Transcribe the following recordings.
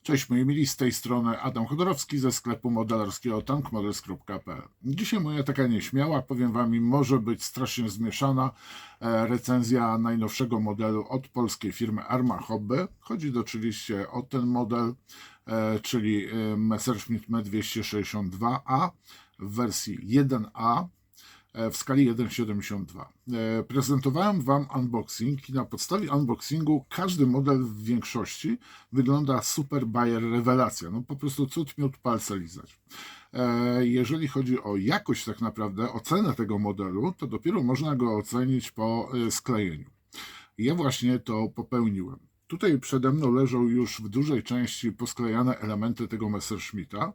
Cześć moi mili, z tej strony Adam Chodorowski ze sklepu modelarskiego tankmodels.pl. Dzisiaj moja taka nieśmiała, powiem wam, może być strasznie zmieszana recenzja najnowszego modelu od polskiej firmy Arma Hobby. Chodzi oczywiście o ten model, czyli Messerschmitt M262A w wersji 1A w skali 1,72. Prezentowałem wam unboxing i na podstawie unboxingu każdy model w większości wygląda super bajer rewelacja. No po prostu cud miód palce lizać. Jeżeli chodzi o jakość tak naprawdę, ocenę tego modelu, to dopiero można go ocenić po sklejeniu. Ja właśnie to popełniłem. Tutaj przede mną leżą już w dużej części posklejane elementy tego Messerschmitta,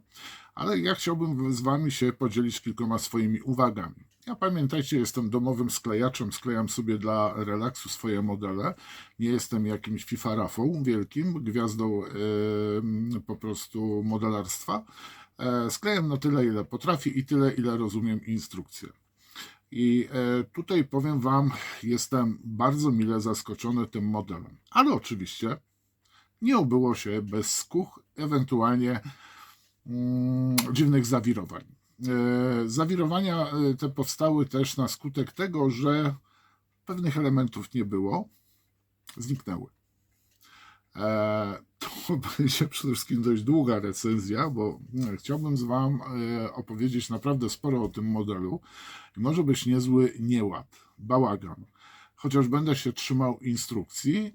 ale ja chciałbym z wami się podzielić kilkoma swoimi uwagami. Ja pamiętajcie, jestem domowym sklejaczem, sklejam sobie dla relaksu swoje modele. Nie jestem jakimś fifarafą wielkim, gwiazdą po prostu modelarstwa. Sklejam na tyle, ile potrafię i tyle, ile rozumiem instrukcję. I tutaj powiem wam, jestem bardzo mile zaskoczony tym modelem. Ale oczywiście nie obyło się bez skuch, ewentualnie dziwnych zawirowań. Zawirowania te powstały też na skutek tego, że pewnych elementów nie było, zniknęły. To będzie przede wszystkim dość długa recenzja, bo chciałbym z wam opowiedzieć naprawdę sporo o tym modelu i może być niezły nieład, bałagan. Chociaż będę się trzymał instrukcji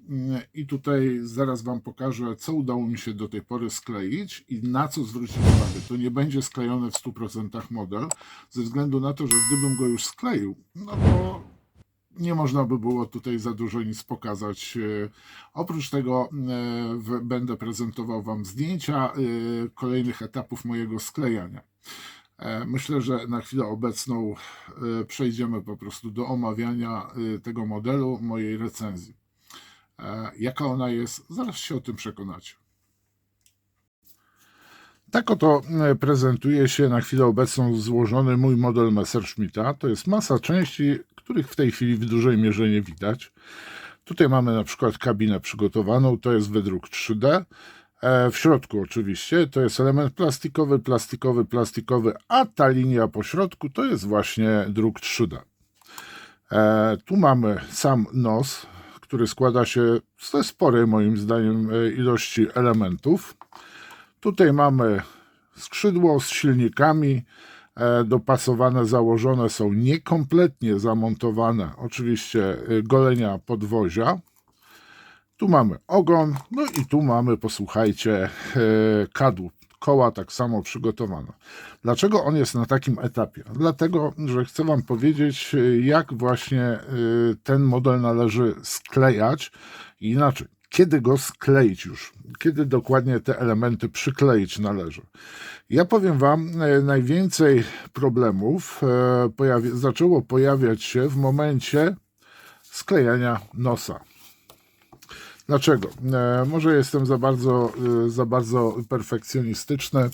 i tutaj zaraz wam pokażę, co udało mi się do tej pory skleić i na co zwrócić uwagę. To nie będzie sklejony w 100% model, ze względu na to, że gdybym go już skleił, no to nie można by było tutaj za dużo nic pokazać. Oprócz tego będę prezentował wam zdjęcia kolejnych etapów mojego sklejania. Myślę, że na chwilę obecną przejdziemy po prostu do omawiania tego modelu, mojej recenzji. Jaka ona jest, zaraz się o tym przekonacie. Tak oto prezentuje się na chwilę obecną złożony mój model Messerschmitta. To jest masa części, których w tej chwili w dużej mierze nie widać. Tutaj mamy na przykład kabinę przygotowaną, to jest wydruk 3D. W środku oczywiście to jest element plastikowy, plastikowy, plastikowy, a ta linia po środku to jest właśnie druk 3D. Tu mamy sam nos, który składa się ze sporej moim zdaniem ilości elementów. Tutaj mamy skrzydło z silnikami, dopasowane, założone są niekompletnie zamontowane, oczywiście golenia podwozia. Tu mamy ogon, no i tu mamy, posłuchajcie, kadłub, koła tak samo przygotowane. Dlaczego on jest na takim etapie? Dlatego, że chcę wam powiedzieć, jak właśnie ten model należy sklejać, inaczej, kiedy go skleić już, kiedy dokładnie te elementy przykleić należy. Ja powiem wam, najwięcej problemów zaczęło pojawiać się w momencie sklejania nosa. Dlaczego? Może jestem za bardzo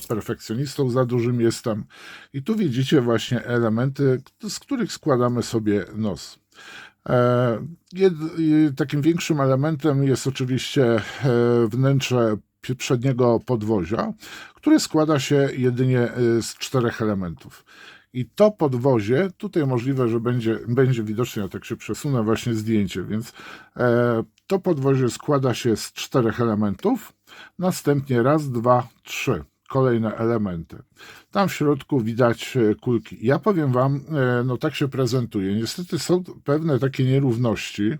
perfekcjonistą za dużym jestem. I tu widzicie właśnie elementy, z których składamy sobie nos. Takim większym elementem jest oczywiście wnętrze przedniego podwozia, które składa się jedynie z 4 elementów. I to podwozie, tutaj możliwe, że będzie widoczne, ja tak się przesunę właśnie zdjęcie, więc to podwozie składa się z 4 elementów, następnie raz, dwa, 3 kolejne elementy. Tam w środku widać kulki. Ja powiem wam, no tak się prezentuje. Niestety są pewne takie nierówności,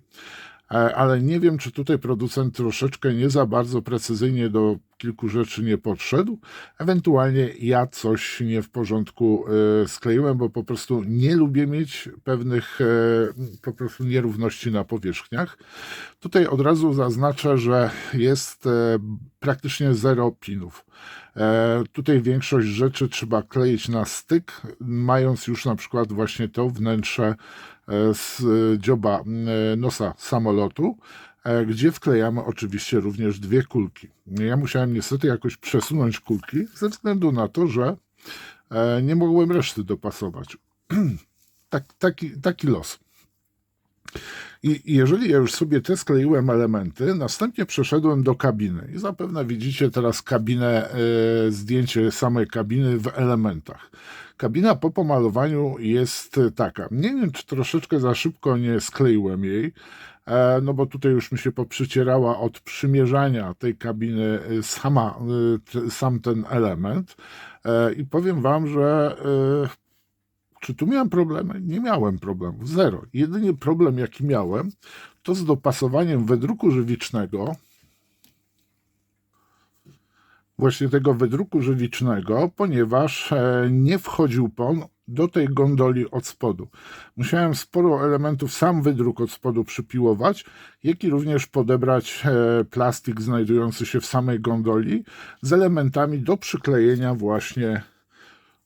ale nie wiem, czy tutaj producent troszeczkę nie za bardzo precyzyjnie do kilku rzeczy nie podszedł. Ewentualnie ja coś nie w porządku skleiłem, bo po prostu nie lubię mieć pewnych po prostu nierówności na powierzchniach. Tutaj od razu zaznaczę, że jest praktycznie 0 pinów. Tutaj większość rzeczy trzeba kleić na styk, mając już na przykład właśnie to wnętrze z dzioba nosa samolotu, gdzie wklejamy oczywiście również 2 kulki. Ja musiałem niestety jakoś przesunąć kulki ze względu na to, że nie mogłem reszty dopasować. Taki los. I jeżeli ja już sobie te skleiłem elementy, następnie przeszedłem do kabiny. I zapewne widzicie teraz kabinę, zdjęcie samej kabiny w elementach. Kabina po pomalowaniu jest taka. Nie wiem, czy troszeczkę za szybko nie skleiłem jej, no bo tutaj już mi się poprzycierała od przymierzania tej kabiny sam ten element. I powiem wam, że czy tu miałem problemy? Nie miałem problemów, zero. Jedynie problem, jaki miałem, to z dopasowaniem wydruku żywicznego, właśnie tego wydruku żywicznego, ponieważ nie wchodził on do tej gondoli od spodu. Musiałem sporo elementów, sam wydruk od spodu przypiłować, jak i również podebrać plastik znajdujący się w samej gondoli z elementami do przyklejenia właśnie,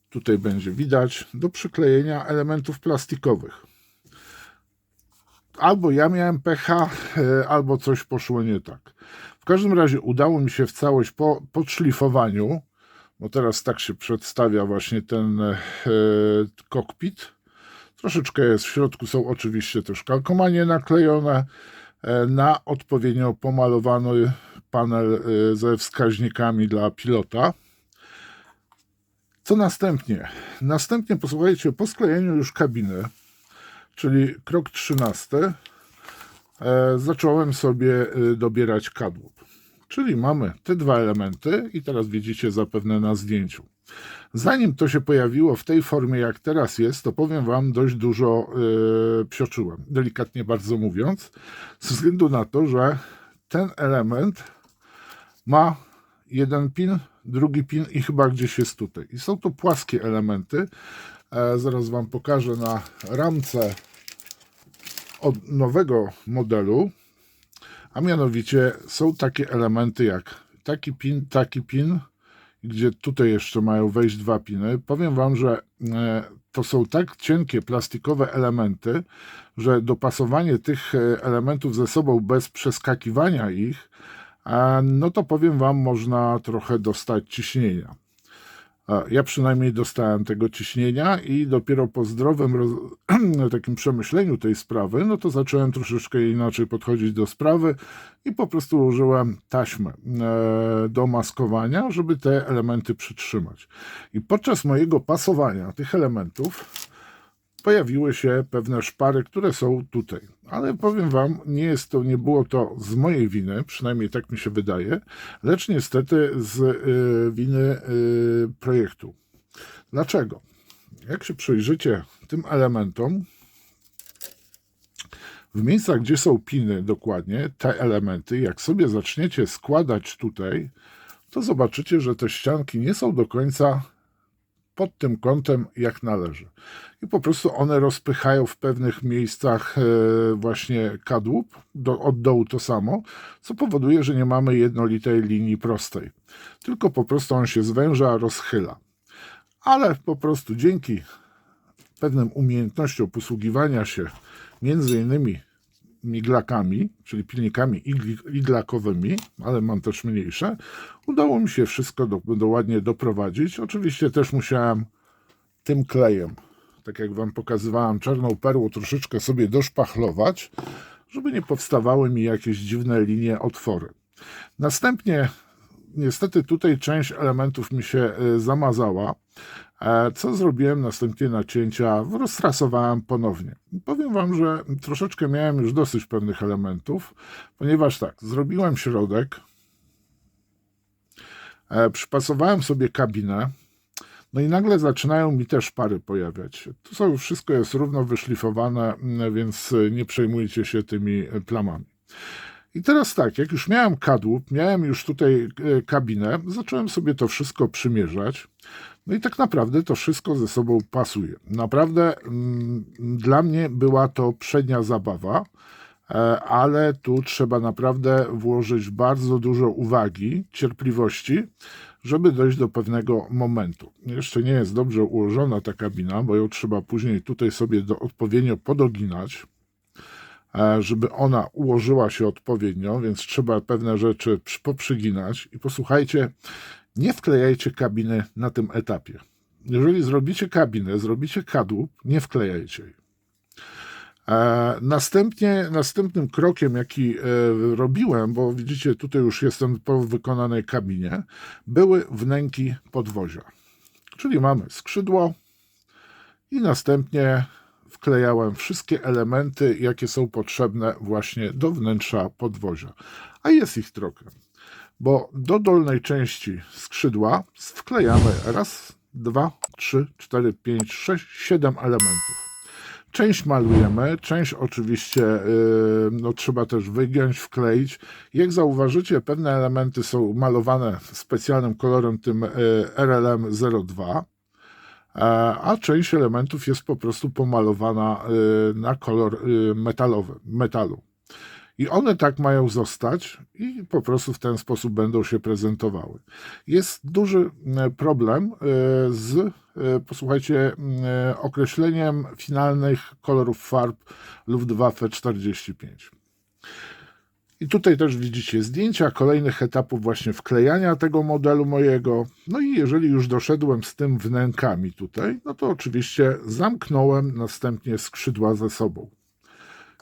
tutaj będzie widać, do przyklejenia elementów plastikowych. Albo ja miałem pecha, albo coś poszło nie tak. W każdym razie udało mi się w całość po podszlifowaniu, bo teraz tak się przedstawia właśnie ten kokpit. Troszeczkę jest, w środku są oczywiście też kalkomanie naklejone, na odpowiednio pomalowany panel ze wskaźnikami dla pilota. Co następnie? Następnie, posłuchajcie, po sklejeniu już kabiny, czyli krok 13, zacząłem sobie dobierać kadłub. Czyli mamy te dwa elementy i teraz widzicie zapewne na zdjęciu. Zanim to się pojawiło w tej formie, jak teraz jest, to powiem wam, dość dużo psioczyłem, delikatnie bardzo mówiąc, ze względu na to, że ten element ma jeden pin, drugi pin i chyba gdzieś jest tutaj. I są to płaskie elementy. Zaraz wam pokażę na ramce od nowego modelu, a mianowicie są takie elementy jak taki pin, gdzie tutaj jeszcze mają wejść dwa piny. Powiem wam, że to są tak cienkie plastikowe elementy, że dopasowanie tych elementów ze sobą bez przeskakiwania ich, no to powiem wam, można trochę dostać ciśnienia. Ja przynajmniej dostałem tego ciśnienia i dopiero po zdrowym takim przemyśleniu tej sprawy, no to zacząłem troszeczkę inaczej podchodzić do sprawy i po prostu użyłem taśmy do maskowania, żeby te elementy przytrzymać. I podczas mojego pasowania tych elementów pojawiły się pewne szpary, które są tutaj. Ale powiem wam, nie było to z mojej winy, przynajmniej tak mi się wydaje, lecz niestety z winy projektu. Dlaczego? Jak się przyjrzycie tym elementom, w miejscach, gdzie są piny dokładnie, te elementy, jak sobie zaczniecie składać tutaj, to zobaczycie, że te ścianki nie są do końca pod tym kątem jak należy. I po prostu one rozpychają w pewnych miejscach właśnie kadłub, od dołu to samo, co powoduje, że nie mamy jednolitej linii prostej. Tylko po prostu on się zwęża, rozchyla. Ale po prostu dzięki pewnym umiejętnościom posługiwania się między innymi miglakami, czyli pilnikami iglakowymi, ale mam też mniejsze, udało mi się wszystko ładnie doprowadzić. Oczywiście też musiałem tym klejem, tak jak wam pokazywałem, czarną perłą troszeczkę sobie doszpachlować, żeby nie powstawały mi jakieś dziwne linie, otwory. Następnie niestety tutaj część elementów mi się zamazała. Co zrobiłem? Następnie nacięcia roztrasowałem ponownie. Powiem wam, że troszeczkę miałem już dosyć pewnych elementów, ponieważ tak, zrobiłem środek, przypasowałem sobie kabinę, no i nagle zaczynają mi te szpary pojawiać. Tu wszystko jest równo wyszlifowane, więc nie przejmujcie się tymi plamami. I teraz tak, jak już miałem kadłub, miałem już tutaj kabinę, zacząłem sobie to wszystko przymierzać. No i tak naprawdę to wszystko ze sobą pasuje. Naprawdę dla mnie była to przednia zabawa, ale tu trzeba naprawdę włożyć bardzo dużo uwagi, cierpliwości, żeby dojść do pewnego momentu. Jeszcze nie jest dobrze ułożona ta kabina, bo ją trzeba później tutaj sobie odpowiednio podoginać, żeby ona ułożyła się odpowiednio, więc trzeba pewne rzeczy poprzyginać. I posłuchajcie, nie wklejajcie kabiny na tym etapie. Jeżeli zrobicie kabinę, zrobicie kadłub, nie wklejajcie jej. Następnym krokiem, jaki robiłem, bo widzicie, tutaj już jestem po wykonanej kabinie, były wnęki podwozia. Czyli mamy skrzydło i następnie wklejałem wszystkie elementy, jakie są potrzebne właśnie do wnętrza podwozia. A jest ich trochę, bo do dolnej części skrzydła wklejamy raz, 2, 3, 4, 5, 6, 7 elementów. Część malujemy, część oczywiście trzeba też wygiąć, wkleić. Jak zauważycie, pewne elementy są malowane specjalnym kolorem, tym RLM 02, a część elementów jest po prostu pomalowana na kolor metalu. I one tak mają zostać i po prostu w ten sposób będą się prezentowały. Jest duży problem z, posłuchajcie, określeniem finalnych kolorów farb Luftwaffe 45. I tutaj też widzicie zdjęcia kolejnych etapów właśnie wklejania tego modelu mojego. No i jeżeli już doszedłem z tym wnękami tutaj, no to oczywiście zamknąłem następnie skrzydła ze sobą.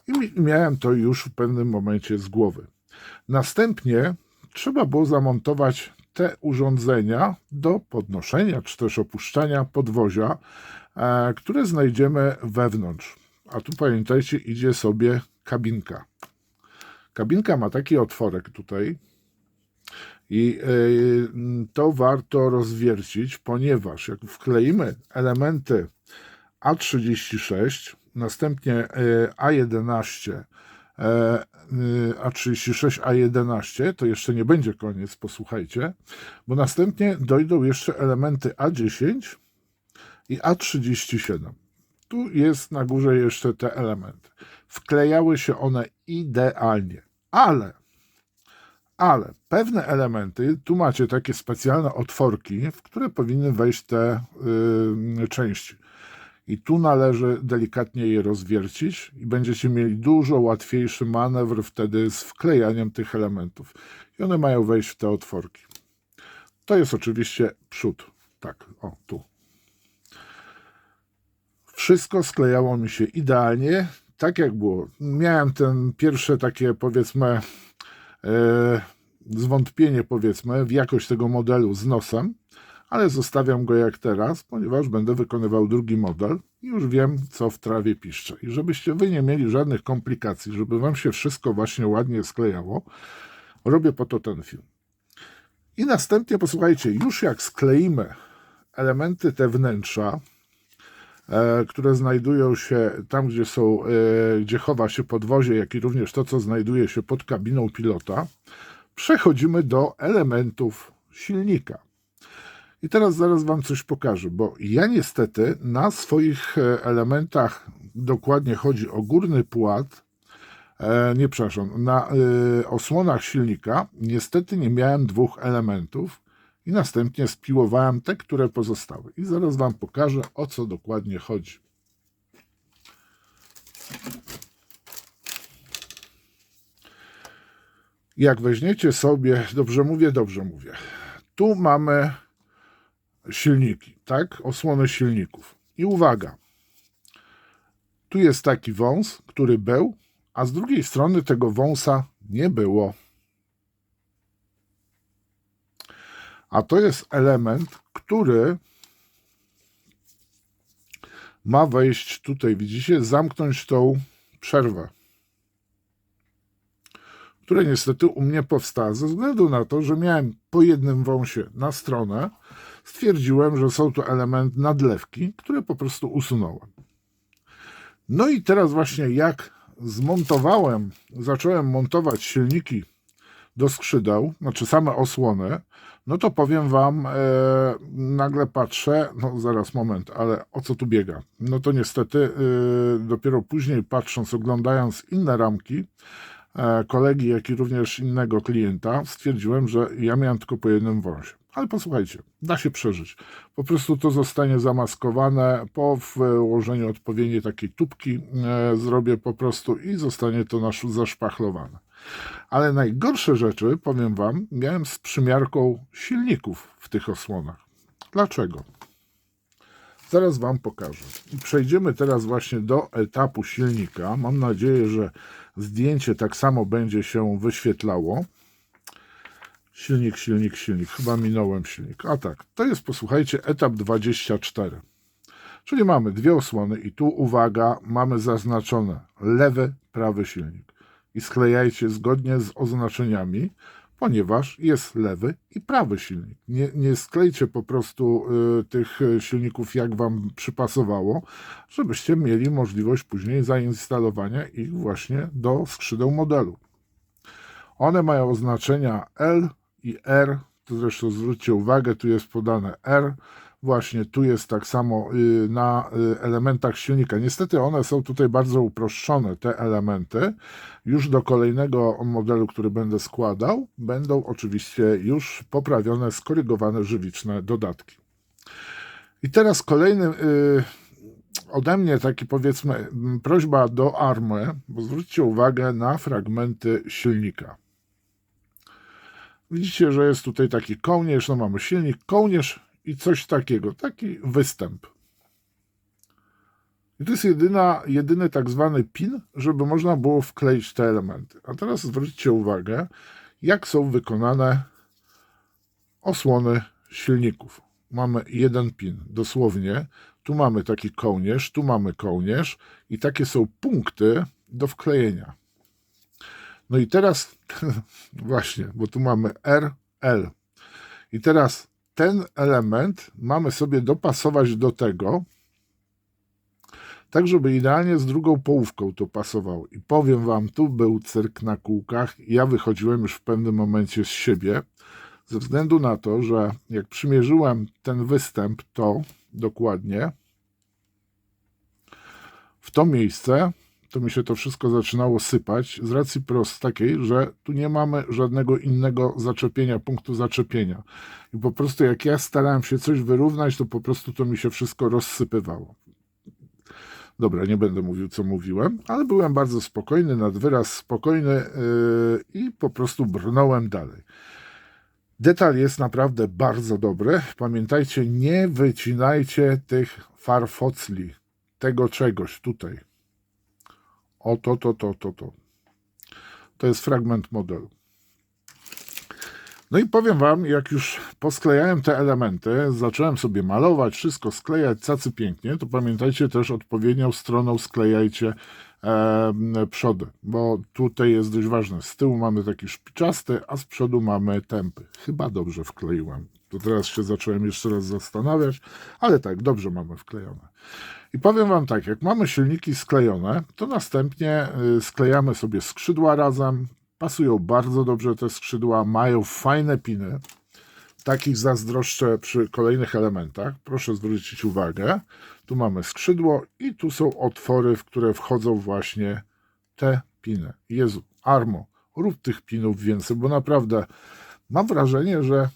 I miałem to już w pewnym momencie z głowy. Następnie trzeba było zamontować te urządzenia do podnoszenia czy też opuszczania podwozia, które znajdziemy wewnątrz. A tu pamiętajcie, idzie sobie kabinka. Kabinka ma taki otworek tutaj i to warto rozwiercić, ponieważ jak wkleimy elementy A36, następnie A11, A36, A11, to jeszcze nie będzie koniec, posłuchajcie, bo następnie dojdą jeszcze elementy A10 i A37. Tu jest na górze jeszcze te elementy. Wklejały się one idealnie, ale pewne elementy, tu macie takie specjalne otworki, w które powinny wejść te części. I tu należy delikatnie je rozwiercić i będziecie mieli dużo łatwiejszy manewr wtedy z wklejaniem tych elementów. I one mają wejść w te otworki. To jest oczywiście przód. Tak, o, tu. Wszystko sklejało mi się idealnie, tak jak było. Miałem ten pierwsze takie, powiedzmy, zwątpienie, powiedzmy, w jakość tego modelu z nosem, ale zostawiam go jak teraz, ponieważ będę wykonywał drugi model i już wiem, co w trawie piszcze. I żebyście wy nie mieli żadnych komplikacji, żeby wam się wszystko właśnie ładnie sklejało, robię po to ten film. I następnie, posłuchajcie, już jak skleimy elementy te wnętrza, które znajdują się tam, gdzie są, gdzie chowa się podwozie, jak i również to, co znajduje się pod kabiną pilota, przechodzimy do elementów silnika. I teraz zaraz wam coś pokażę, bo ja niestety na swoich elementach, dokładnie chodzi o górny płat, na osłonach silnika, niestety nie miałem dwóch elementów i następnie spiłowałem te, które pozostały. I zaraz wam pokażę, o co dokładnie chodzi. Jak weźmiecie sobie, dobrze mówię, tu mamy silniki, tak? Osłony silników. I uwaga, tu jest taki wąs, który był, a z drugiej strony tego wąsa nie było. A to jest element, który ma wejść tutaj, widzicie, zamknąć tą przerwę, która niestety u mnie powstała ze względu na to, że miałem po jednym wąsie na stronę. Stwierdziłem, że są to elementy nadlewki, które po prostu usunąłem. No i teraz właśnie jak zacząłem montować silniki do skrzydeł, znaczy same osłony, no to powiem wam, nagle patrzę, no zaraz moment, ale o co tu biega? No to niestety dopiero później patrząc, oglądając inne ramki, kolegi, jak i również innego klienta, stwierdziłem, że ja miałem tylko po jednym wąsie. Ale posłuchajcie, da się przeżyć. Po prostu to zostanie zamaskowane, po włożeniu odpowiedniej takiej tubki zrobię po prostu i zostanie to zaszpachlowane. Ale najgorsze rzeczy, powiem wam, miałem z przymiarką silników w tych osłonach. Dlaczego? Zaraz Wam pokażę. I przejdziemy teraz właśnie do etapu silnika. Mam nadzieję, że zdjęcie tak samo będzie się wyświetlało. Silnik. Chyba minąłem silnik. A tak, to jest, posłuchajcie, etap 24. Czyli mamy dwie osłony i tu, uwaga, mamy zaznaczone lewy, prawy silnik. I sklejajcie zgodnie z oznaczeniami, ponieważ jest lewy i prawy silnik. Nie sklejcie po prostu tych silników, jak Wam przypasowało, żebyście mieli możliwość później zainstalowania ich właśnie do skrzydeł modelu. One mają oznaczenia L i R, to zresztą zwróćcie uwagę, tu jest podane R, właśnie tu jest tak samo na elementach silnika. Niestety one są tutaj bardzo uproszczone, te elementy. Już do kolejnego modelu, który będę składał, będą oczywiście już poprawione, skorygowane żywiczne dodatki. I teraz kolejny ode mnie taki, powiedzmy, prośba do ARMY, bo zwróćcie uwagę na fragmenty silnika. Widzicie, że jest tutaj taki kołnierz, no mamy silnik, kołnierz i coś takiego, taki występ. I to jest jedyny tak zwany pin, żeby można było wkleić te elementy. A teraz zwróćcie uwagę, jak są wykonane osłony silników. Mamy jeden pin, dosłownie. Tu mamy taki kołnierz, tu mamy kołnierz i takie są punkty do wklejenia. No i teraz właśnie, bo tu mamy R, L. I teraz ten element mamy sobie dopasować do tego, tak żeby idealnie z drugą połówką to pasowało. I powiem Wam, tu był cyrk na kółkach. Ja wychodziłem już w pewnym momencie z siebie, ze względu na to, że jak przymierzyłem ten występ, to dokładnie w to miejsce, to mi się to wszystko zaczynało sypać z racji takiej, że tu nie mamy żadnego innego zaczepienia, punktu zaczepienia. I po prostu jak ja starałem się coś wyrównać, to po prostu to mi się wszystko rozsypywało. Dobra, nie będę mówił, co mówiłem, ale byłem bardzo spokojny, nad wyraz spokojny i po prostu brnąłem dalej. Detal jest naprawdę bardzo dobry. Pamiętajcie, nie wycinajcie tych farfocli, tego czegoś tutaj. O to. To jest fragment modelu. No i powiem Wam, jak już posklejałem te elementy, zacząłem sobie malować, wszystko sklejać cacy pięknie, to pamiętajcie też, odpowiednią stroną sklejajcie przody, bo tutaj jest dość ważne. Z tyłu mamy taki szpiczasty, a z przodu mamy tępy. Chyba dobrze wkleiłem. To teraz się zacząłem jeszcze raz zastanawiać, ale tak, dobrze mamy wklejone. I powiem Wam tak, jak mamy silniki sklejone, to następnie sklejamy sobie skrzydła razem. Pasują bardzo dobrze te skrzydła, mają fajne piny. Takich zazdroszczę przy kolejnych elementach. Proszę zwrócić uwagę. Tu mamy skrzydło i tu są otwory, w które wchodzą właśnie te piny. Jezu, Armo, rób tych pinów więcej, bo naprawdę mam wrażenie, że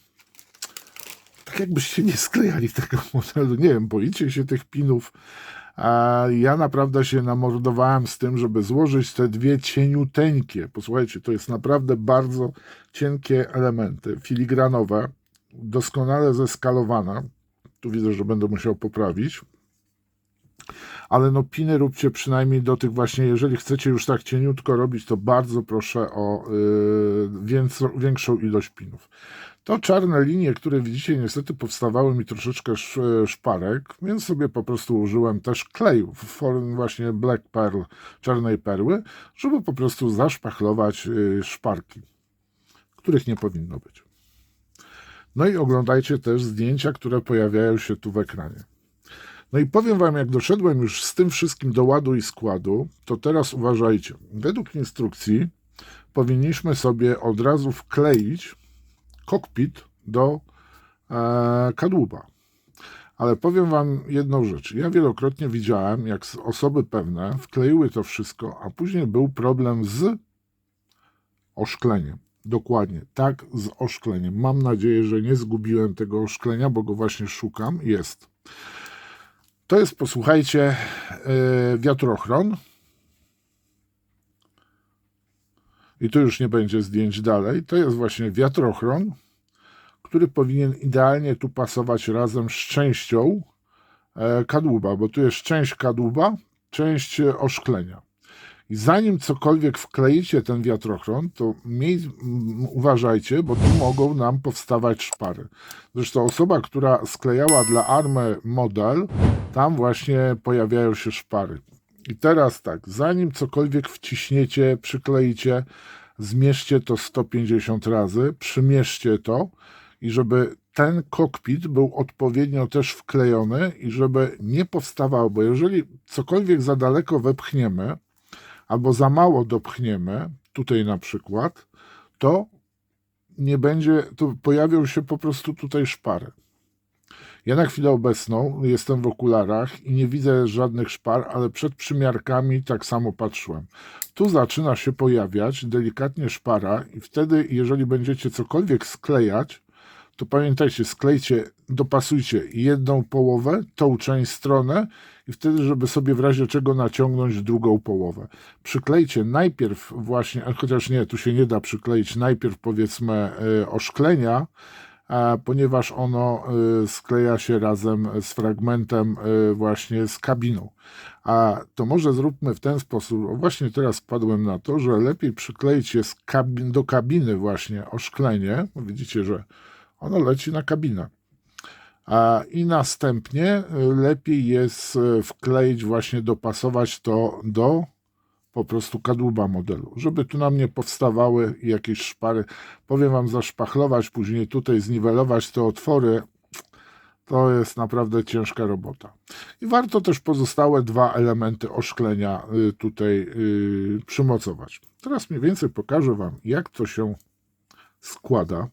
tak jakbyście nie sklejali tego modelu. Nie wiem, boicie się tych pinów. A ja naprawdę się namordowałem z tym, żeby złożyć te dwie cieniuteńkie. Posłuchajcie, to jest naprawdę bardzo cienkie elementy, filigranowe, doskonale zeskalowane. Tu widzę, że będę musiał poprawić. Ale no piny róbcie przynajmniej do tych właśnie, jeżeli chcecie już tak cieniutko robić, to bardzo proszę o większą ilość pinów. To czarne linie, które widzicie, niestety powstawały mi troszeczkę szparek, więc sobie po prostu użyłem też kleju w formie właśnie Black Pearl, czarnej perły, żeby po prostu zaszpachlować szparki, których nie powinno być. No i oglądajcie też zdjęcia, które pojawiają się tu w ekranie. No i powiem Wam, jak doszedłem już z tym wszystkim do ładu i składu, to teraz uważajcie. Według instrukcji powinniśmy sobie od razu wkleić kokpit do kadłuba. Ale powiem Wam jedną rzecz. Ja wielokrotnie widziałem, jak osoby pewne wkleiły to wszystko, a później był problem z oszkleniem. Dokładnie, tak, z oszkleniem. Mam nadzieję, że nie zgubiłem tego oszklenia, bo go właśnie szukam. Jest. To jest, posłuchajcie, wiatrochron. I tu już nie będzie zdjęć dalej. To jest właśnie wiatrochron, który powinien idealnie tu pasować razem z częścią kadłuba, bo tu jest część kadłuba, część oszklenia. I zanim cokolwiek wkleicie ten wiatrochron, to uważajcie, bo tu mogą nam powstawać szpary. Zresztą osoba, która sklejała dla Army model, tam właśnie pojawiają się szpary. I teraz tak, zanim cokolwiek wciśniecie, przykleicie, zmierzcie to 150 razy, przymierzcie to i żeby ten kokpit był odpowiednio też wklejony i żeby nie powstawał, bo jeżeli cokolwiek za daleko wepchniemy, albo za mało dopchniemy, tutaj na przykład, to nie będzie, to pojawią się po prostu tutaj szpary. Ja na chwilę obecną jestem w okularach i nie widzę żadnych szpar, ale przed przymiarkami tak samo patrzyłem. Tu zaczyna się pojawiać delikatnie szpara i wtedy, jeżeli będziecie cokolwiek sklejać, to pamiętajcie, sklejcie, dopasujcie jedną połowę, tą część stronę i wtedy, żeby sobie w razie czego naciągnąć drugą połowę. Przyklejcie najpierw właśnie, chociaż nie, tu się nie da przykleić, najpierw powiedzmy oszklenia, ponieważ ono skleja się razem z fragmentem właśnie z kabiną. A to może zróbmy w ten sposób, właśnie teraz wpadłem na to, że lepiej przyklejcie do kabiny właśnie oszklenie, widzicie, że ono leci na kabinę. I następnie lepiej jest wkleić, właśnie dopasować to do po prostu kadłuba modelu, żeby tu nam nie powstawały jakieś szpary. Powiem wam, zaszpachlować, później tutaj zniwelować te otwory, to jest naprawdę ciężka robota. I warto też pozostałe dwa elementy oszklenia tutaj przymocować. Teraz mniej więcej pokażę wam, jak to się składa.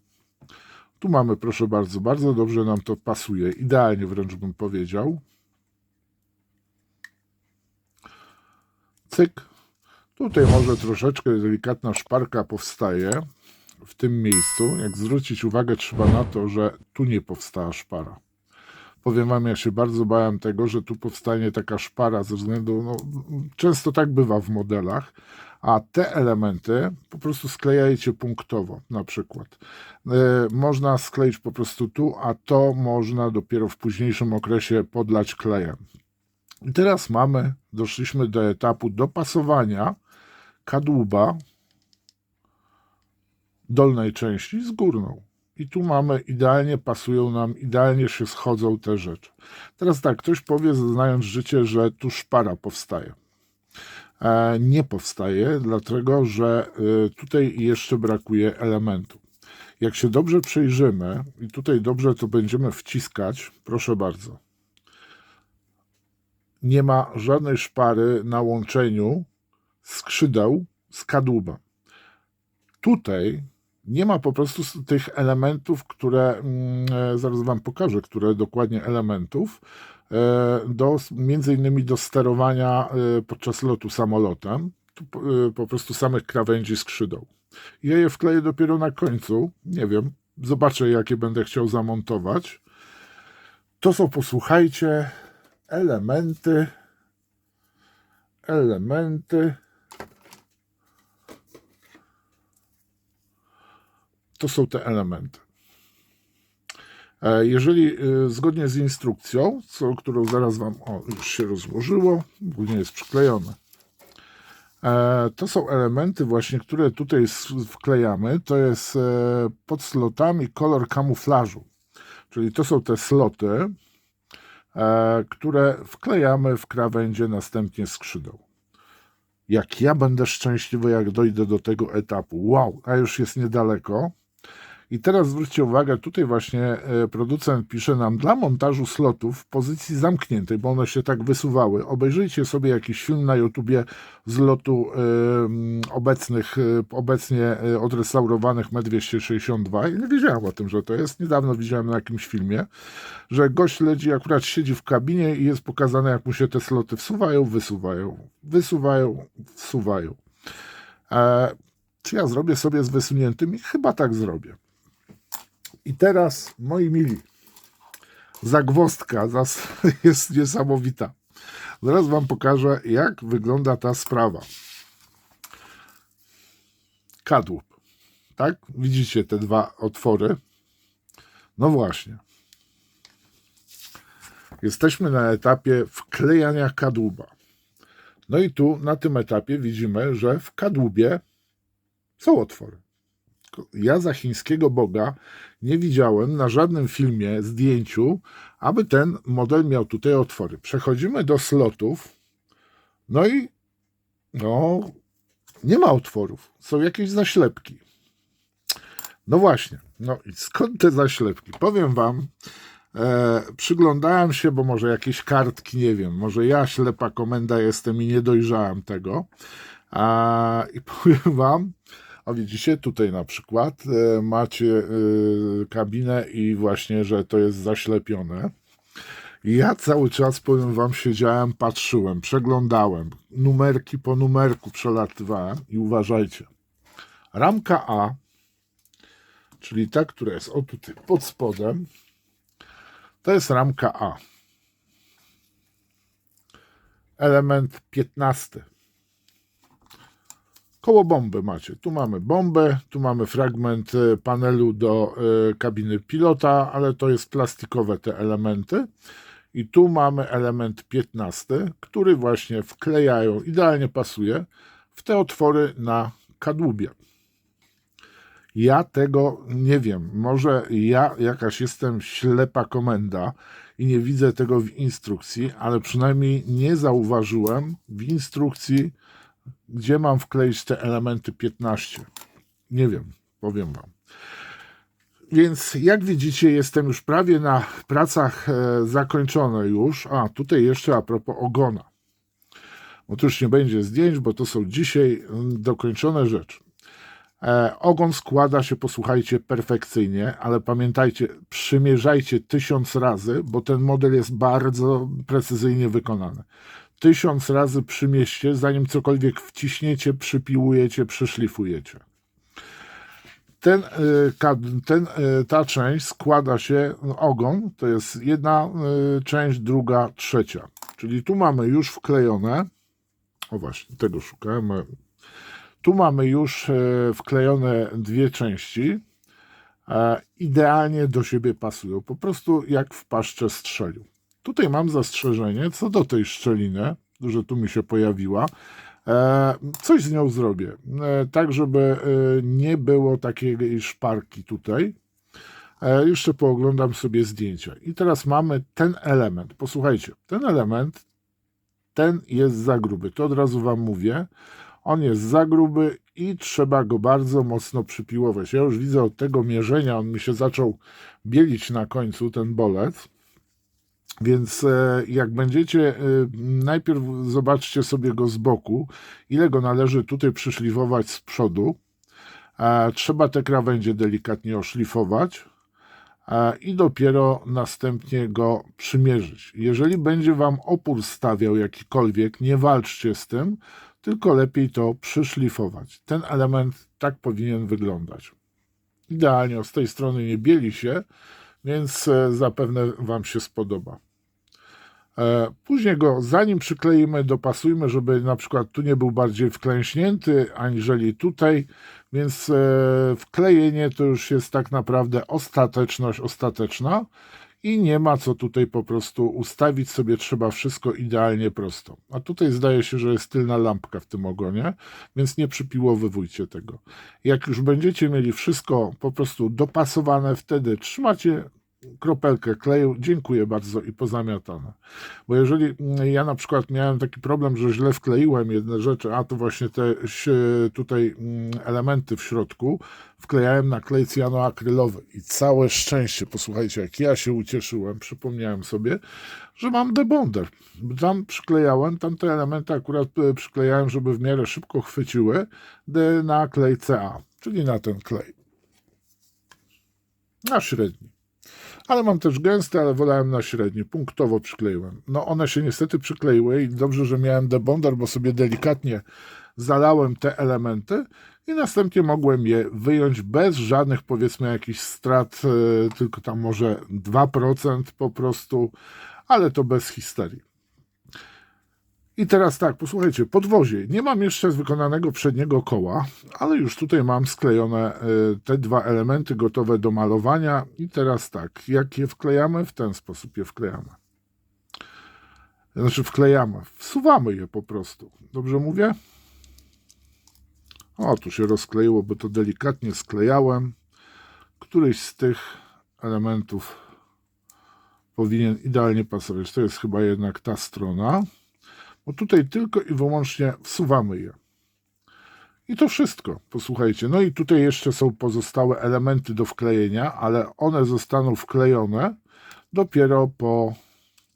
Tu mamy, proszę bardzo, bardzo dobrze nam to pasuje, idealnie wręcz bym powiedział. Cyk. Tutaj może troszeczkę delikatna szparka powstaje w tym miejscu. Jak zwrócić uwagę trzeba na to, że tu nie powstała szpara. Powiem wam, ja się bardzo bałem tego, że tu powstanie taka szpara ze względu, no, często tak bywa w modelach, a te elementy po prostu sklejajcie punktowo, na przykład. Można skleić po prostu tu, a to można dopiero w późniejszym okresie podlać klejem. I teraz doszliśmy do etapu dopasowania kadłuba dolnej części z górną. I tu mamy, idealnie pasują nam, idealnie się schodzą te rzeczy. Teraz tak, ktoś powie, znając życie, że tu szpara powstaje. Nie powstaje, dlatego że tutaj jeszcze brakuje elementu. Jak się dobrze przyjrzymy i tutaj dobrze to będziemy wciskać, proszę bardzo, nie ma żadnej szpary na łączeniu skrzydeł z kadłubem. Tutaj nie ma po prostu tych elementów, które, zaraz wam pokażę, które dokładnie elementów, między innymi do sterowania podczas lotu samolotem, po prostu samych krawędzi skrzydeł. Ja je wkleję dopiero na końcu, nie wiem, zobaczę jakie będę chciał zamontować. To są, posłuchajcie, elementy. To są te elementy. Jeżeli zgodnie z instrukcją, którą zaraz wam, już się rozłożyło, ogólnie jest przyklejone. To są elementy właśnie, które tutaj wklejamy. To jest pod slotami kolor kamuflażu. Czyli to są te sloty, które wklejamy w krawędzie następnie skrzydeł. Jak ja będę szczęśliwy, jak dojdę do tego etapu. Wow, a już jest niedaleko. I teraz zwróćcie uwagę, tutaj właśnie producent pisze nam dla montażu slotów w pozycji zamkniętej, bo one się tak wysuwały. Obejrzyjcie sobie jakiś film na YouTubie z lotu obecnie odrestaurowanych Me-262. I nie wiedziałem o tym, że to jest. Niedawno widziałem na jakimś filmie, że gość leci, akurat siedzi w kabinie i jest pokazane, jak mu się te sloty wsuwają, wsuwają. Czy ja zrobię sobie z wysuniętymi? Chyba tak zrobię. I teraz, moi mili, zagwozdka jest niesamowita. Zaraz wam pokażę, jak wygląda ta sprawa. Kadłub. Tak? Widzicie te dwa otwory? No właśnie. Jesteśmy na etapie wklejania kadłuba. No i tu na tym etapie widzimy, że w kadłubie są otwory. Ja za chińskiego Boga nie widziałem na żadnym filmie, zdjęciu, aby ten model miał tutaj otwory. Przechodzimy do slotów, no i nie ma otworów, są jakieś zaślepki. No właśnie, no i skąd te zaślepki? Powiem wam, przyglądałem się, bo może jakieś kartki, nie wiem, może ja ślepa komenda jestem i nie dojrzałem tego. I powiem wam, a widzicie, tutaj na przykład macie kabinę i właśnie, że to jest zaślepione. I ja cały czas, powiem wam, siedziałem, patrzyłem, przeglądałem, numerki po numerku przelatywałem i uważajcie. Ramka A, czyli ta, która jest o tutaj pod spodem, to jest ramka A. Element 15. Koło bomby macie. Tu mamy bombę, tu mamy fragment panelu do kabiny pilota, ale to jest plastikowe te elementy. I tu mamy element 15, który właśnie wklejają, idealnie pasuje w te otwory na kadłubie. Ja tego nie wiem. Może ja jakaś jestem ślepa komenda i nie widzę tego w instrukcji, ale przynajmniej nie zauważyłem w instrukcji, gdzie mam wkleić te elementy 15. Nie wiem, powiem wam. Więc jak widzicie, jestem już prawie na pracach zakończone już. A, tutaj jeszcze a propos ogona. Bo tu już nie będzie zdjęć, bo to są dzisiaj dokończone rzeczy. Ogon składa się, posłuchajcie, perfekcyjnie, ale pamiętajcie, przymierzajcie 1000 razy, bo ten model jest bardzo precyzyjnie wykonany. 1000 razy przymierzcie, zanim cokolwiek wciśniecie, przypiłujecie, przyszlifujecie. Ta część składa się, ogon to jest jedna część, druga, trzecia. Czyli tu mamy już wklejone, o właśnie, tego szukałem. Tu mamy już wklejone dwie części. Idealnie do siebie pasują. Po prostu jak w paszczę strzelił. Tutaj mam zastrzeżenie co do tej szczeliny, że tu mi się pojawiła. Coś z nią zrobię, tak żeby nie było takiej szparki tutaj. Jeszcze pooglądam sobie zdjęcia. I teraz mamy ten element. Posłuchajcie, ten element, ten jest za gruby. To od razu wam mówię. On jest za gruby i trzeba go bardzo mocno przypiłować. Ja już widzę od tego mierzenia, on mi się zaczął bielić na końcu, ten bolec. Więc jak będziecie, najpierw zobaczcie sobie go z boku, ile go należy tutaj przyszlifować z przodu. Trzeba te krawędzie delikatnie oszlifować i dopiero następnie go przymierzyć. Jeżeli będzie wam opór stawiał jakikolwiek, nie walczcie z tym, tylko lepiej to przyszlifować. Ten element tak powinien wyglądać. Idealnie, z tej strony nie bieli się, więc zapewne wam się spodoba. Później go, zanim przykleimy, dopasujmy, żeby na przykład tu nie był bardziej wklęśnięty, aniżeli tutaj, więc wklejenie to już jest tak naprawdę ostateczność ostateczna i nie ma co tutaj po prostu ustawić sobie, trzeba wszystko idealnie prosto. A tutaj zdaje się, że jest tylna lampka w tym ogonie, więc nie przypiłowywujcie tego. Jak już będziecie mieli wszystko po prostu dopasowane, wtedy trzymacie kropelkę kleju, dziękuję bardzo i pozamiatane. Bo jeżeli ja na przykład miałem taki problem, że źle wkleiłem jedne rzeczy, a to właśnie te tutaj elementy w środku wklejałem na klej cyjanoakrylowy i całe szczęście, posłuchajcie, jak ja się ucieszyłem, przypomniałem sobie, że mam debonder. Tam przyklejałem, tamte elementy akurat przyklejałem, żeby w miarę szybko chwyciły na klej CA, czyli na ten klej. Na średni. Ale mam też gęsty, ale wolałem na średni. Punktowo przykleiłem. No one się niestety przykleiły i dobrze, że miałem debonder, bo sobie delikatnie zalałem te elementy i następnie mogłem je wyjąć bez żadnych, powiedzmy, jakichś strat, tylko tam może 2% po prostu, ale to bez histerii. I teraz tak, posłuchajcie, podwozie. Nie mam jeszcze wykonanego przedniego koła, ale już tutaj mam sklejone te dwa elementy gotowe do malowania. I teraz tak, jak je wklejamy? W ten sposób je wklejamy. Znaczy wklejamy, wsuwamy je po prostu. Dobrze mówię? O, tu się rozkleiło, bo to delikatnie sklejałem. Któryś z tych elementów powinien idealnie pasować. To jest chyba jednak ta strona, bo tutaj tylko i wyłącznie wsuwamy je. I to wszystko, posłuchajcie. No i tutaj jeszcze są pozostałe elementy do wklejenia, ale one zostaną wklejone dopiero po...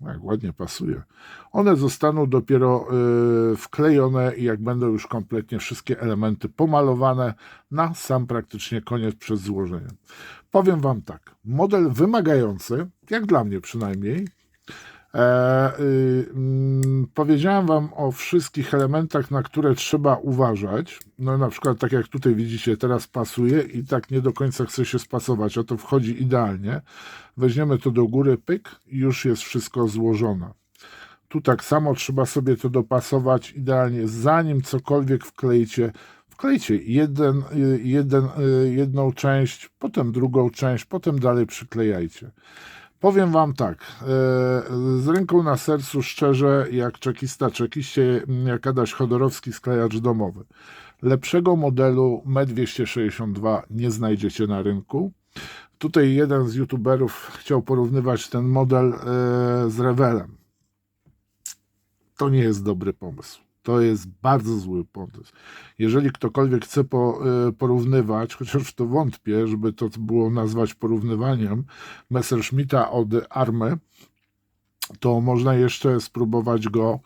Jak ładnie pasuje. One zostaną dopiero wklejone, jak będą już kompletnie wszystkie elementy pomalowane na sam praktycznie koniec przed złożeniem. Powiem Wam tak, model wymagający, jak dla mnie przynajmniej. Powiedziałem Wam o wszystkich elementach, na które trzeba uważać. No na przykład tak jak tutaj widzicie, teraz pasuje i tak nie do końca chce się spasować, a to wchodzi idealnie. Weźmiemy to do góry, pyk, i już jest wszystko złożone. Tu tak samo trzeba sobie to dopasować idealnie, zanim cokolwiek wklejcie. Wklejcie jedną część, potem drugą część, potem dalej przyklejajcie. Powiem Wam tak, z ręką na sercu, szczerze, jak czekista czekiście, jak Adaś Chodorowski, sklejacz domowy. Lepszego modelu M262 nie znajdziecie na rynku. Tutaj jeden z youtuberów chciał porównywać ten model z Rewelem. To nie jest dobry pomysł. To jest bardzo zły pomysł. Jeżeli ktokolwiek chce porównywać, chociaż w to wątpię, żeby to było nazwać porównywaniem, Messerschmitta od Army, to można jeszcze spróbować go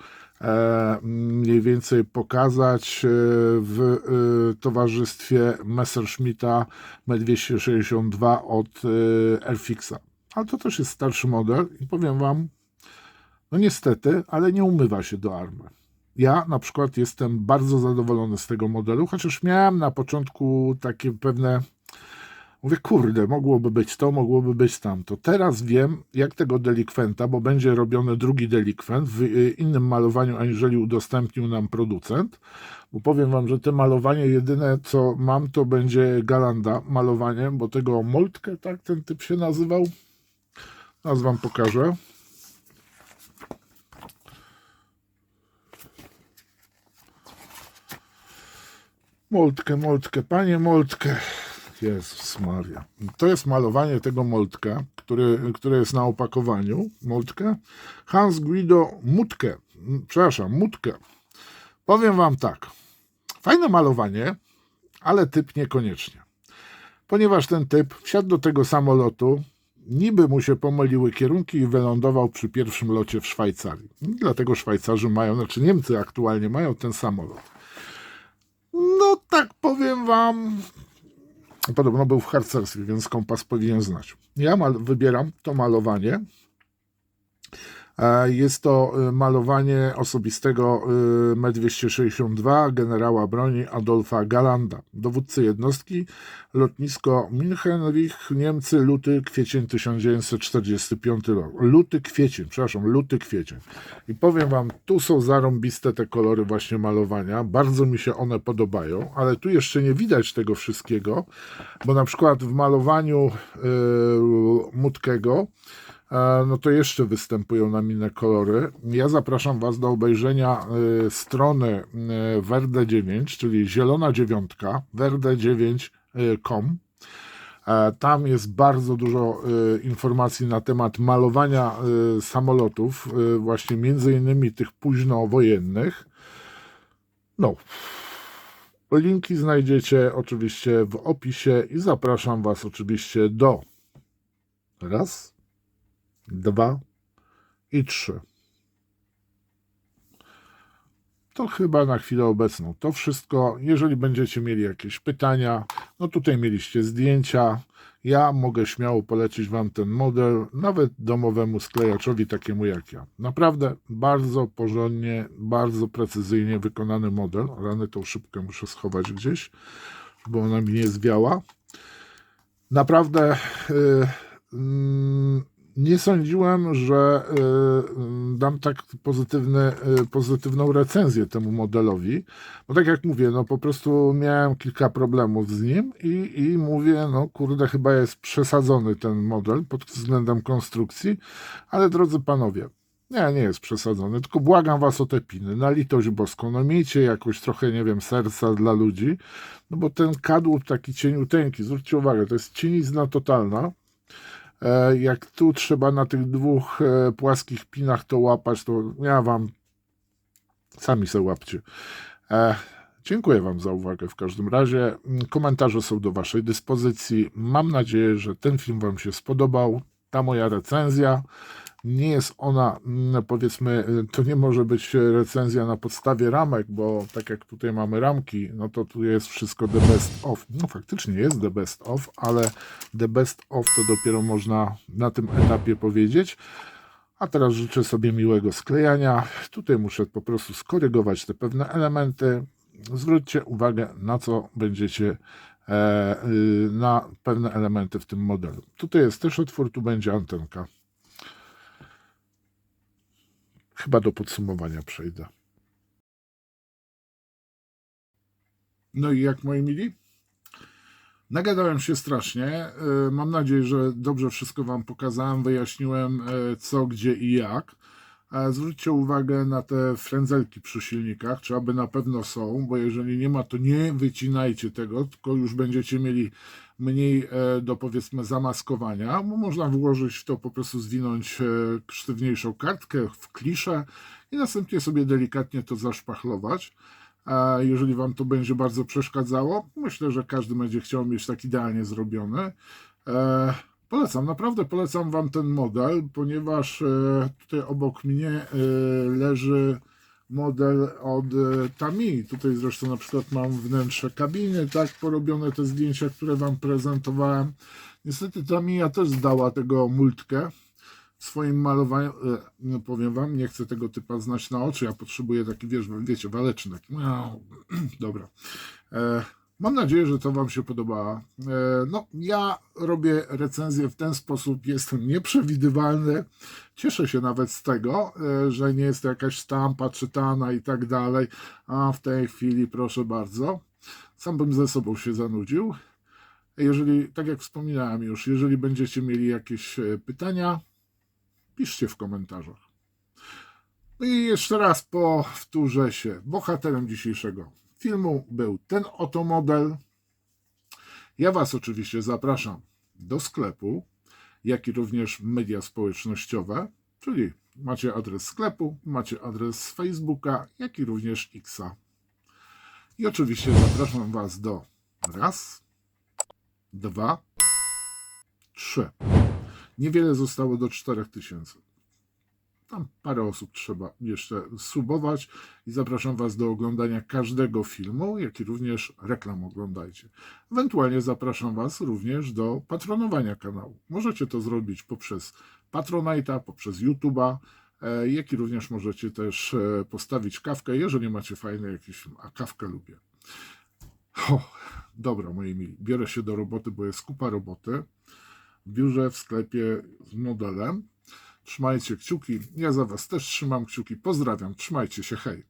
mniej więcej pokazać w towarzystwie Messerschmitta M262 od Airfixa. Ale to też jest starszy model i powiem Wam, no niestety, ale nie umywa się do Army. Ja na przykład jestem bardzo zadowolony z tego modelu, chociaż miałem na początku takie pewne... Mówię, kurde, mogłoby być to, mogłoby być tamto. Teraz wiem, jak tego delikwenta, bo będzie robiony drugi delikwent w innym malowaniu, aniżeli udostępnił nam producent. Bo powiem Wam, że te malowanie jedyne, co mam, to będzie Galanda malowanie, bo tego Moltke, tak ten typ się nazywał. Teraz Wam pokażę. Moltke, panie Moltke. Jezus Maria. To jest malowanie tego Moltka, które jest na opakowaniu. Moltke. Hans Guido Mutke. Przepraszam, Mutke. Powiem Wam tak. Fajne malowanie, ale typ niekoniecznie. Ponieważ ten typ wsiadł do tego samolotu, niby mu się pomyliły kierunki i wylądował przy pierwszym locie w Szwajcarii. Dlatego Szwajcarzy mają, znaczy Niemcy aktualnie mają ten samolot. No tak powiem Wam, podobno był w harcerstwie, więc kompas powinien znać. Ja wybieram to malowanie. Jest to malowanie osobistego M262 generała broni Adolfa Galanda, dowódcy jednostki, lotnisko Münchenrich, Niemcy, luty, kwiecień 1945 rok. Luty, kwiecień. I powiem Wam, tu są zarąbiste te kolory właśnie malowania, bardzo mi się one podobają, ale tu jeszcze nie widać tego wszystkiego, bo na przykład w malowaniu Mutkego no to jeszcze występują nam inne kolory. Ja zapraszam Was do obejrzenia strony Verde 9, czyli zielona dziewiątka, verde9.com. Tam jest bardzo dużo informacji na temat malowania samolotów, właśnie między innymi tych późnowojennych. No, linki znajdziecie oczywiście w opisie i zapraszam Was oczywiście do 2 i 3. To chyba na chwilę obecną to wszystko. Jeżeli będziecie mieli jakieś pytania, no tutaj mieliście zdjęcia. Ja mogę śmiało polecić Wam ten model, nawet domowemu sklejaczowi takiemu jak ja. Naprawdę bardzo porządnie, bardzo precyzyjnie wykonany model. Rany, tą szybkę muszę schować gdzieś, bo ona mi nie zwiała. Naprawdę nie sądziłem, że dam tak pozytywną recenzję temu modelowi, bo tak jak mówię, no po prostu miałem kilka problemów z nim i mówię, no kurde, chyba jest przesadzony ten model pod względem konstrukcji, ale drodzy panowie, Nie jest przesadzony, tylko błagam was o te piny, na litość boską, no miejcie jakoś trochę, nie wiem, serca dla ludzi, no bo ten kadłub taki cieniuteńki, zwróćcie uwagę, to jest cienizna totalna. Jak tu trzeba na tych dwóch płaskich pinach to łapać, to ja wam sami se łapcie. Dziękuję wam za uwagę w każdym razie. Komentarze są do waszej dyspozycji. Mam nadzieję, że ten film wam się spodobał. Ta moja recenzja. Nie jest ona, powiedzmy, to nie może być recenzja na podstawie ramek, bo tak jak tutaj mamy ramki, no to tu jest wszystko the best of. No faktycznie jest the best of, ale the best of to dopiero można na tym etapie powiedzieć. A teraz życzę sobie miłego sklejania. Tutaj muszę po prostu skorygować te pewne elementy. Zwróćcie uwagę, na co będziecie, na pewne elementy w tym modelu. Tutaj jest też otwór, tu będzie antenka. Chyba do podsumowania przejdę. No i jak, moi mili? Nagadałem się strasznie. Mam nadzieję, że dobrze wszystko wam pokazałem, wyjaśniłem co, gdzie i jak. Zwróćcie uwagę na te frędzelki przy silnikach, czy aby na pewno są, bo jeżeli nie ma, to nie wycinajcie tego, tylko już będziecie mieli mniej do, powiedzmy, zamaskowania, bo można włożyć w to, po prostu zwinąć sztywniejszą kartkę w kliszę i następnie sobie delikatnie to zaszpachlować. A jeżeli wam to będzie bardzo przeszkadzało, myślę, że każdy będzie chciał mieć tak idealnie zrobiony. Polecam, naprawdę polecam wam ten model, ponieważ tutaj obok mnie leży model od Tamiya. Tutaj zresztą na przykład mam wnętrze kabiny, tak porobione te zdjęcia, które wam prezentowałem. Niestety Tamiya też zdała tego multkę w swoim malowaniu. No powiem wam, nie chcę tego typa znać na oczy, ja potrzebuję taki, wiecie, waleczny taki. No, dobra. Mam nadzieję, że to wam się podoba. No, ja robię recenzję w ten sposób, jestem nieprzewidywalny. Cieszę się nawet z tego, że nie jest to jakaś sztampa czytana i tak dalej. A w tej chwili, proszę bardzo, sam bym ze sobą się zanudził. Jeżeli, tak jak wspominałem już, jeżeli będziecie mieli jakieś pytania, piszcie w komentarzach. No i jeszcze raz powtórzę się. Bohaterem dzisiejszego filmu był ten oto model. Ja was oczywiście zapraszam do sklepu, jak i również media społecznościowe, czyli macie adres sklepu, macie adres Facebooka, jak i również Xa. I oczywiście zapraszam was do 1, 2, 3. Niewiele zostało do 4000. Tam parę osób trzeba jeszcze subować i zapraszam was do oglądania każdego filmu, jak i również reklam oglądajcie. Ewentualnie zapraszam was również do patronowania kanału. Możecie to zrobić poprzez Patronite'a, poprzez YouTube'a, jak i również możecie też postawić kawkę, jeżeli macie fajny jakiś film, a kawkę lubię. Dobra, moi mili, biorę się do roboty, bo jest kupa roboty w biurze, w sklepie z modelem. Trzymajcie kciuki, ja za was też trzymam kciuki, pozdrawiam, trzymajcie się, hej.